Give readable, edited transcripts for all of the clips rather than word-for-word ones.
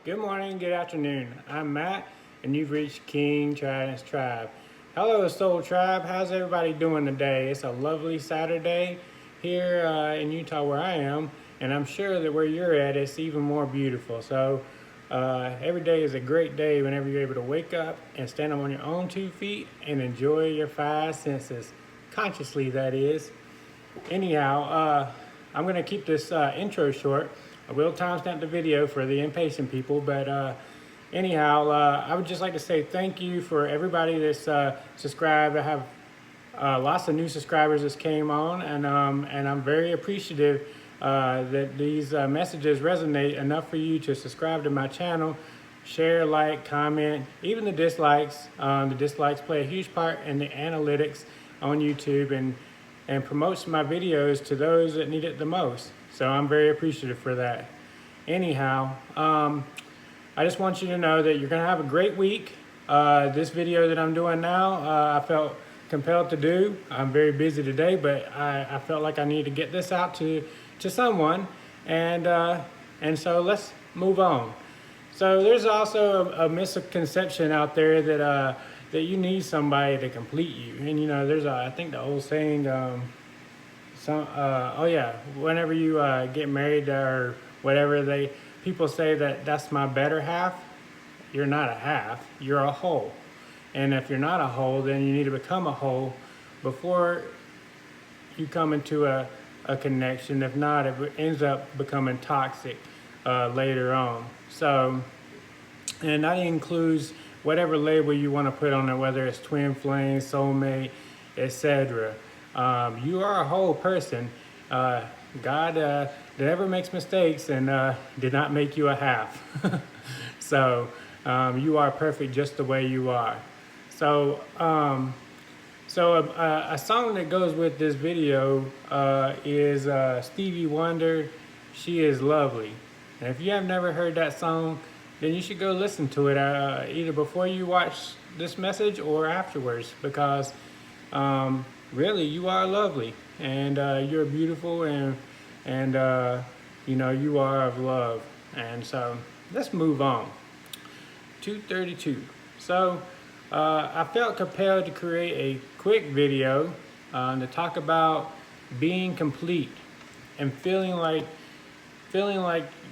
Good morning, good afternoon. I'm Matt, and you've reached King Trident's Tribe. Hello, Soul Tribe. How's everybody doing today? It's a lovely Saturday here in Utah where I am, and I'm sure that where you're at, it's even more beautiful. So every day is a great day whenever you're able to wake up and stand up on your own 2 feet and enjoy your 5 senses, consciously that is. Anyhow, I'm going to keep this intro short. I will timestamp the video for the impatient people, but anyhow, I would just like to say thank you for everybody that's subscribed. I have lots of new subscribers that came on, and I'm very appreciative that these messages resonate enough for you to subscribe to my channel, share, like, comment, even the dislikes. The dislikes play a huge part in the analytics on YouTube and promotes my videos to those that need it the most. So I'm very appreciative for that. Anyhow, I just want you to know that you're gonna have a great week. This video that I'm doing now, I felt compelled to do. I'm very busy today, but I felt like I need to get this out to someone, and so let's move on. So there's also a misconception out there that that you need somebody to complete you, and you know, there's I think the old saying, oh yeah, whenever you get married or whatever, people say that's my better half. You're not a half, you're a whole. And if you're not a whole, then you need to become a whole before you come into a connection. If not, it ends up becoming toxic later on. So, and that includes whatever label you want to put on it, whether it's twin flame, soulmate, etc. You are a whole person. God never makes mistakes and did not make you a half. So you are perfect just the way you are. So a song that goes with this video is Stevie Wonder, She Is Lovely. And if you have never heard that song, then you should go listen to it either before you watch this message or afterwards, because really, you are lovely, and you're beautiful, and you know, you are of love. And so let's move on. 232. So I felt compelled to create a quick video to talk about being complete and feeling like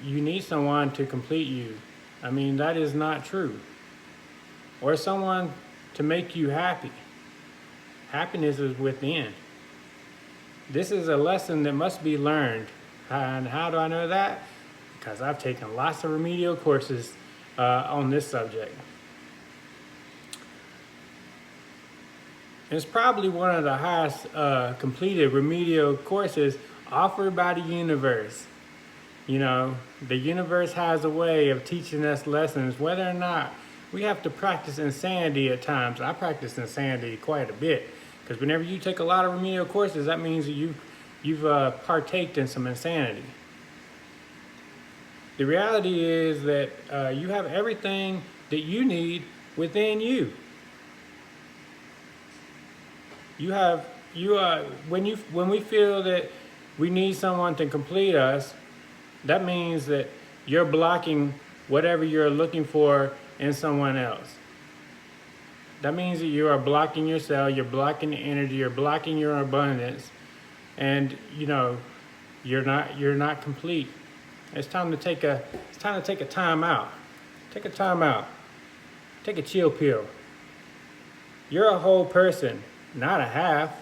you need someone to complete you. I mean, that is not true. Or someone to make you happy. Happiness is within. This is a lesson that must be learned. And how do I know that? Because I've taken lots of remedial courses on this subject. It's probably one of the highest completed remedial courses offered by the universe. You know, the universe has a way of teaching us lessons, whether or not we have to practice insanity at times. I practice insanity quite a bit, because whenever you take a lot of remedial courses, that means that you've partaked in some insanity. The reality is that you have everything that you need within you. When we feel that we need someone to complete us, that means that you're blocking whatever you're looking for in someone else. That means that you are blocking yourself, you're blocking the energy, you're blocking your abundance, and you know, you're not complete. It's time to take a time out. Take a time out. Take a chill pill. You're a whole person, not a half.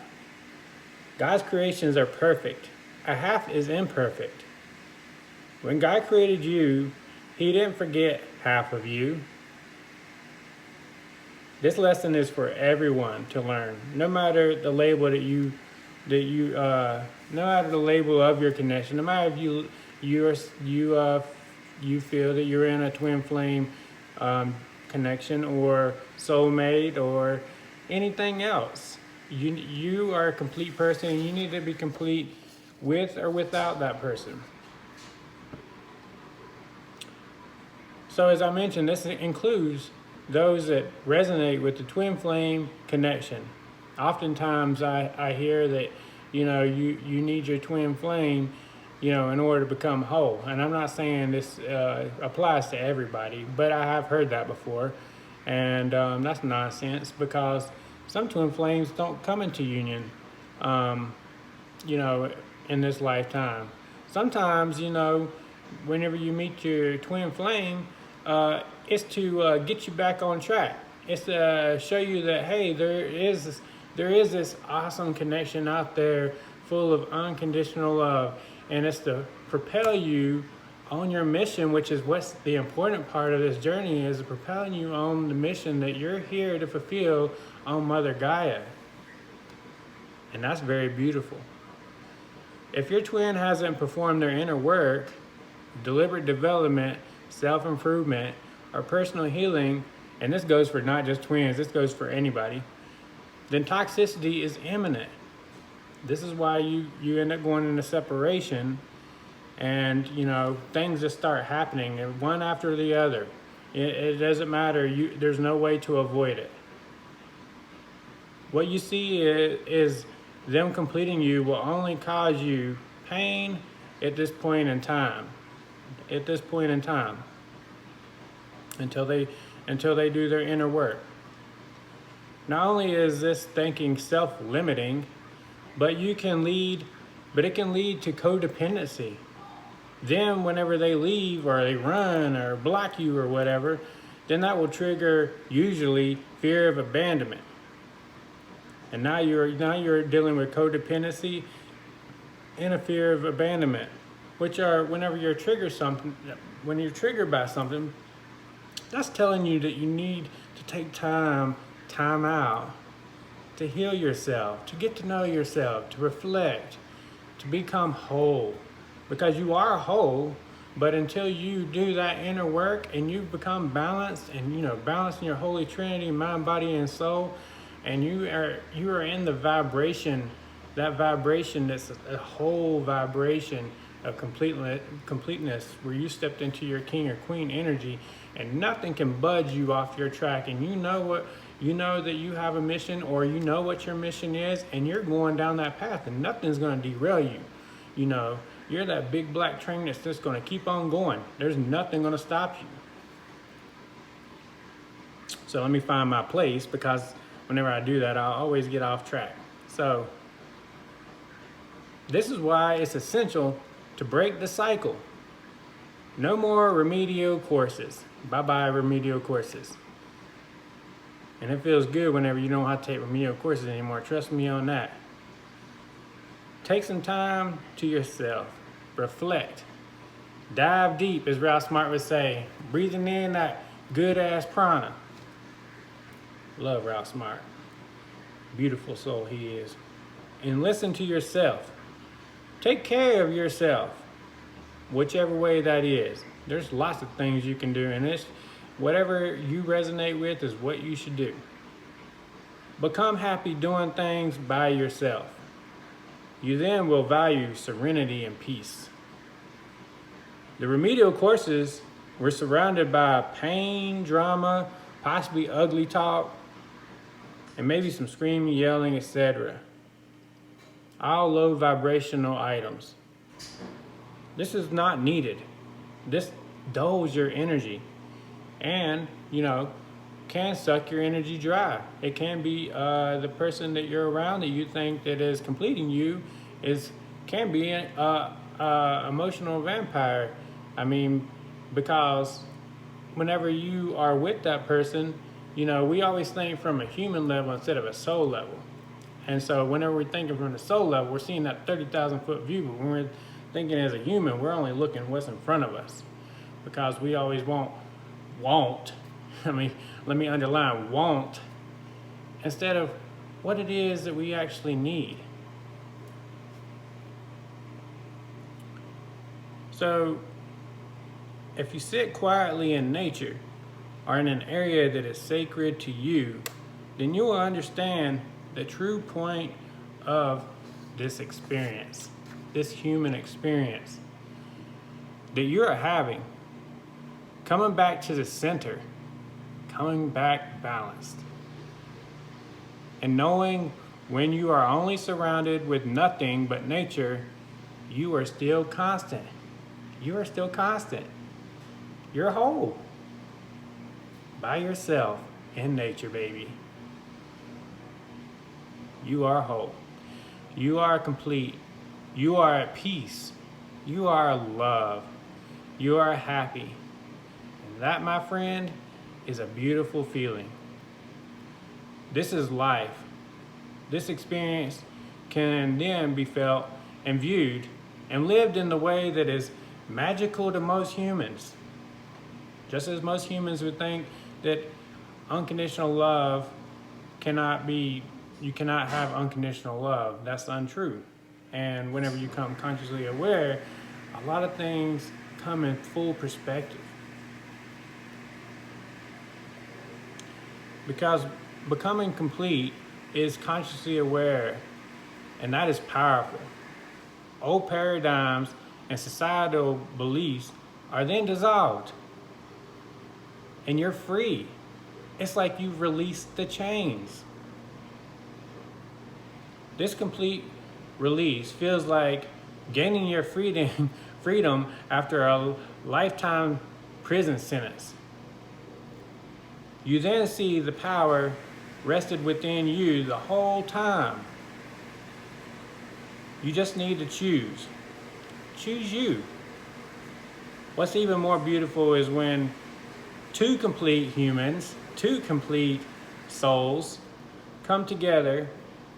God's creations are perfect. A half is imperfect. When God created you, He didn't forget half of you. This lesson is for everyone to learn, no matter the label no matter the label of your connection, no matter if you feel that you're in a twin flame connection or soulmate or anything else. You are a complete person, and you need to be complete with or without that person. So as I mentioned, this includes those that resonate with the twin flame connection. Oftentimes I hear that, you know, you need your twin flame in order to become whole. And I'm not saying this applies to everybody, but I have heard that before. And that's nonsense, because some twin flames don't come into union, you know, in this lifetime. Sometimes, whenever you meet your twin flame, it's to get you back on track. It's to show you that, hey, there is this awesome connection out there full of unconditional love. And it's to propel you on your mission, which is what's the important part of this journey, is propelling you on the mission that you're here to fulfill on Mother Gaia. And that's very beautiful. If your twin hasn't performed their inner work, deliberate development, self-improvement, or personal healing, and this goes for not just twins, this goes for anybody, then toxicity is imminent. This is why you end up going into separation, and things just start happening one after the other. It doesn't matter. There's no way to avoid it. What you see is them completing you will only cause you pain at this point in time. Until they do their inner work. Not only is this thinking self-limiting, but it can lead to codependency. Then whenever they leave or they run or block you or whatever, then that will trigger usually fear of abandonment. And now you're dealing with codependency and a fear of abandonment, which are when you're triggered by something, that's telling you that you need to take time out to heal yourself, to get to know yourself, to reflect, to become whole. Because you are whole, but until you do that inner work and you become balanced, and balanced in your Holy Trinity, mind, body, and soul, and you are in the vibration, that vibration that's a whole vibration of completeness, where you stepped into your king or queen energy, and nothing can budge you off your track, and you know that you have a mission, or you know what your mission is, and you're going down that path, and nothing's going to derail you. You're that big black train that's just going to keep on going. There's nothing going to stop you. So let me find my place, because whenever I do that, I'll always get off track. So this is why it's essential to break the cycle. No more remedial courses. Bye-bye remedial courses. And it feels good whenever you don't have to take remedial courses anymore. Trust me on that. Take some time to yourself. Reflect. Dive deep, as Ralph Smart would say. Breathing in that good-ass prana. Love Ralph Smart. Beautiful soul he is. And listen to yourself. Take care of yourself. Whichever way that is. There's lots of things you can do, and whatever you resonate with is what you should do. Become happy doing things by yourself. You then will value serenity and peace. The remedial courses were surrounded by pain, drama, possibly ugly talk, and maybe some screaming, yelling, etc. All low vibrational items. This is not needed. This dulls your energy, and can suck your energy dry. It can be the person that you're around that you think that is completing you can be an emotional vampire. Because whenever you are with that person, we always think from a human level instead of a soul level. And so whenever we're thinking from the soul level, we're seeing that 30,000 foot view. But when we're thinking as a human, we're only looking what's in front of us, because we always want, let me underline want, instead of what it is that we actually need. So if you sit quietly in nature or in an area that is sacred to you, then you will understand the true point of this experience, this human experience that you're having. Coming back to the center, coming back balanced. And knowing when you are only surrounded with nothing but nature, you are still constant. You are still constant. You're whole. By yourself in nature, baby. You are whole. You are complete. You are at peace. You are love. You are happy. And that, my friend, is a beautiful feeling. This is life. This experience can then be felt and viewed and lived in the way that is magical to most humans. Just as most humans would think that unconditional love you cannot have unconditional love. That's untrue. And whenever you come consciously aware, a lot of things come in full perspective. Because becoming complete is consciously aware, and that is powerful. Old paradigms and societal beliefs are then dissolved, and you're free. It's like you've released the chains. This complete release feels like gaining your freedom after a lifetime prison sentence. You then see the power rested within you the whole time. You just need to choose. Choose you. What's even more beautiful is when two complete humans, two complete souls come together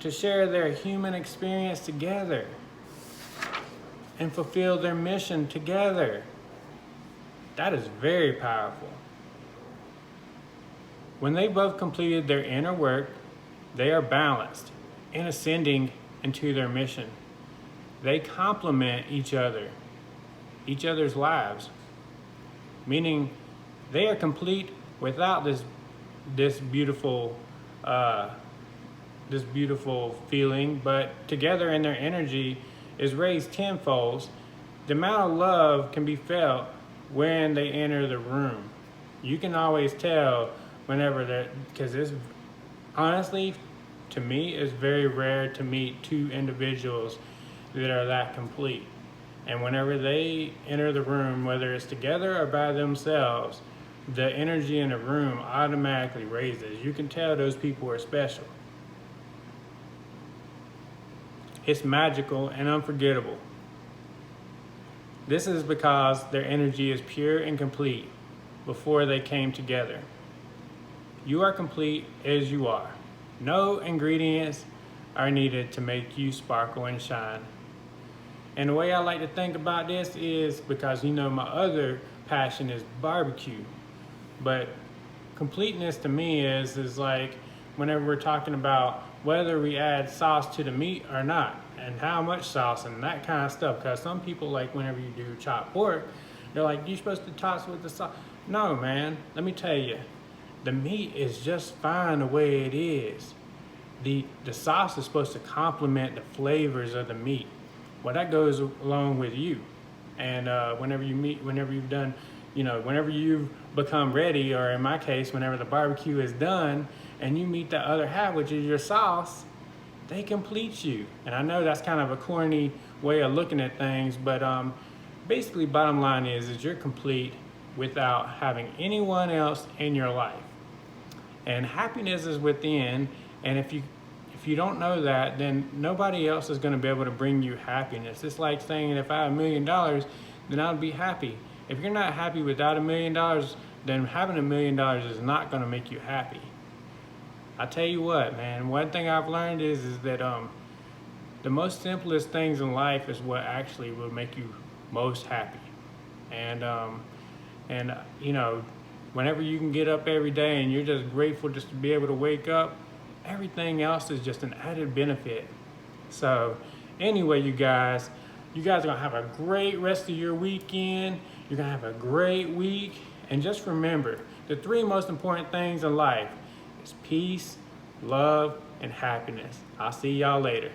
to share their human experience together and fulfill their mission together. That is very powerful. When they both completed their inner work, they are balanced and ascending into their mission. They complement each other's lives, meaning they are complete without this beautiful feeling, but together in their energy is raised tenfold. The amount of love can be felt when they enter the room. You can always tell whenever because it's honestly, to me, it's very rare to meet two individuals that are that complete. And whenever they enter the room, whether it's together or by themselves, the energy in the room automatically raises. You can tell those people are special. It's magical and unforgettable. This is because their energy is pure and complete before they came together. You are complete as you are. No ingredients are needed to make you sparkle and shine. And the way I like to think about this is because, my other passion is barbecue. But completeness to me is like whenever we're talking about whether we add sauce to the meat or not, and how much sauce and that kind of stuff. Because some people, like whenever you do chopped pork, they're like, you're supposed to toss with the sauce. No, man, let me tell you, the meat is just fine the way it is. The sauce is supposed to complement the flavors of the meat. Well, that goes along with you. And whenever you've become ready, or in my case, whenever the barbecue is done, and you meet the other half, which is your sauce, they complete you. And I know that's kind of a corny way of looking at things, but basically bottom line is you're complete without having anyone else in your life. And happiness is within, and if you don't know that, then nobody else is going to be able to bring you happiness. It's like saying if I had $1 million, then I'd be happy. If you're not happy without $1 million, then having $1 million is not going to make you happy. I tell you what, man, one thing I've learned is that the most simplest things in life is what actually will make you most happy. And whenever you can get up every day and you're just grateful just to be able to wake up, everything else is just an added benefit. So anyway, you guys are gonna have a great rest of your weekend. You're gonna have a great week. And just remember, the 3 most important things in life is peace, love, and happiness. I'll see y'all later.